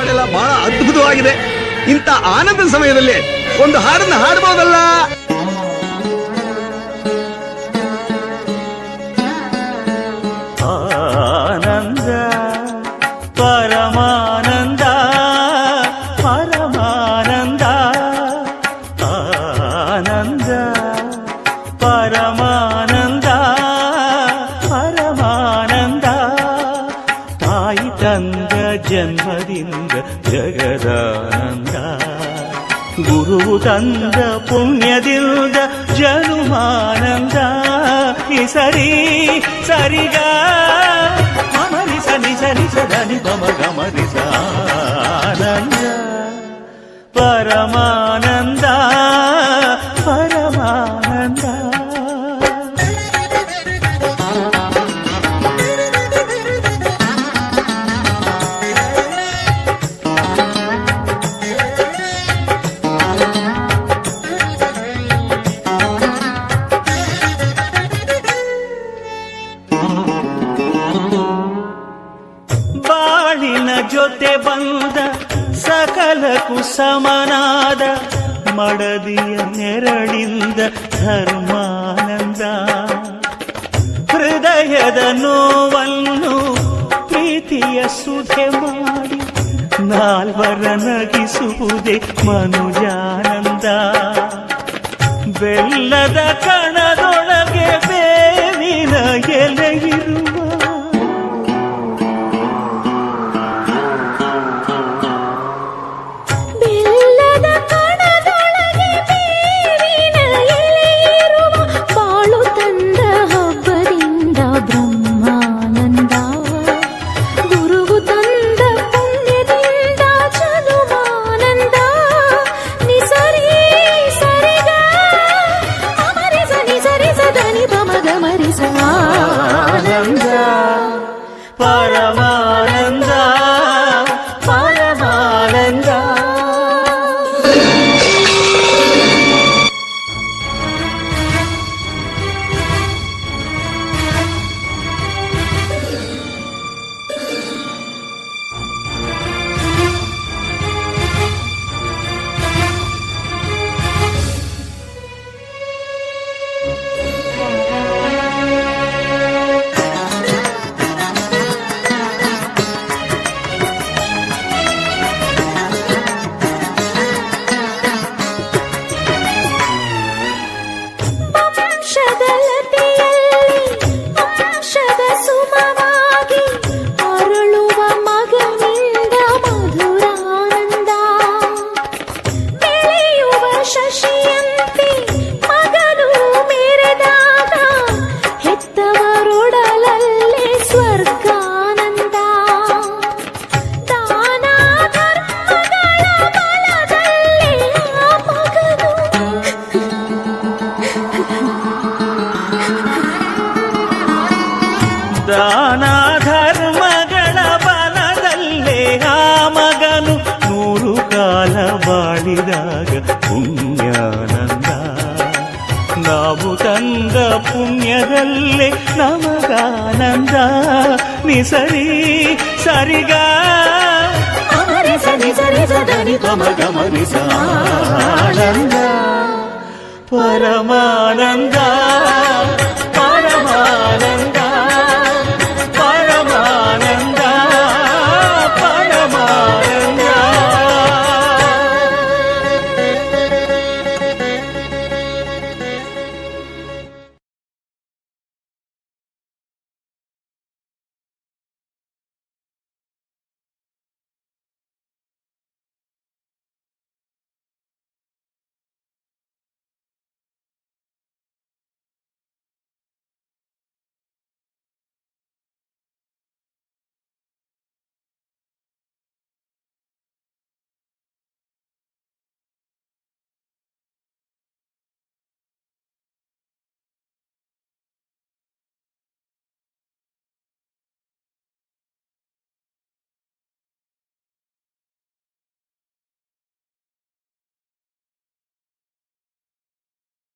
ಹಾಡೆಲ್ಲ ಬಹಳ ಅದ್ಭುತವಾಗಿದೆ. ಇಂಥ ಆನಂದ ಸಮಯದಲ್ಲಿ ಒಂದು ಹಾಡನ್ನು ಹಾಡಬಹುದಲ್ಲ? ಆನಂದ ಪರಮಾನಂದ ಪರಮಾನಂದ ಆನಂದ ಪರಮಾನಂದ ಪರಮಾನಂದ ತಾಯಿ ತಂದ ಜನ್ಮದಿಂದ ಜಗದಾನಂದ ಗುರು ತಂದ ಪುಣ್ಯದಿಂದ ಜನುಮಾನಂದ ಸರಿ ಸರಿಗ ಗಮನಿಸ ನಿಸರಿಸ ಧನಿ ಗಮ ಗಮನಿಸ ಆನಂದ ಪರಮಾನಂದ ಪರಮಾನಂದ. ಬಾಳಿನ ಜೊತೆ ಬಂದ ಸಕಲಕ್ಕೂ ಸಮನಾದ ಮಡದಿಯ ನೆರಳಿಂದ ಧರ್ಮಾನಂದ ಹೃದಯದ ನೋವನ್ನು ಪ್ರೀತಿಯ ಸುಧೆ ಮಾಡಿ ನಾಲ್ವರ ನಗಿಸುವುದೇ ಮನುಜಾನಂದ ಬೆಲ್ಲದ ಕಣದೊಳಗೆ ಬೇವಿನ ಎಲೆಯಿರುವ ಪರಮಾನಂದ ಪರಮಾನಂದ. ದಾನ ಧರ್ಮಗಳ ಬಲದಲ್ಲೇ ಆ ಮಗನು 100 ಕಾಲ ಬಾಳಿದಾಗ ಪುಣ್ಯಾನಂದ ನಾವು ತಂದ ಪುಣ್ಯದಲ್ಲೇ ನಮಗಾನಂದ ನಿಸರಿ ಸರಿಗ ಗಮನಿಸ ನಿಸರಿಸ ಧನಿ ಗಮ ಗಮನಿಸ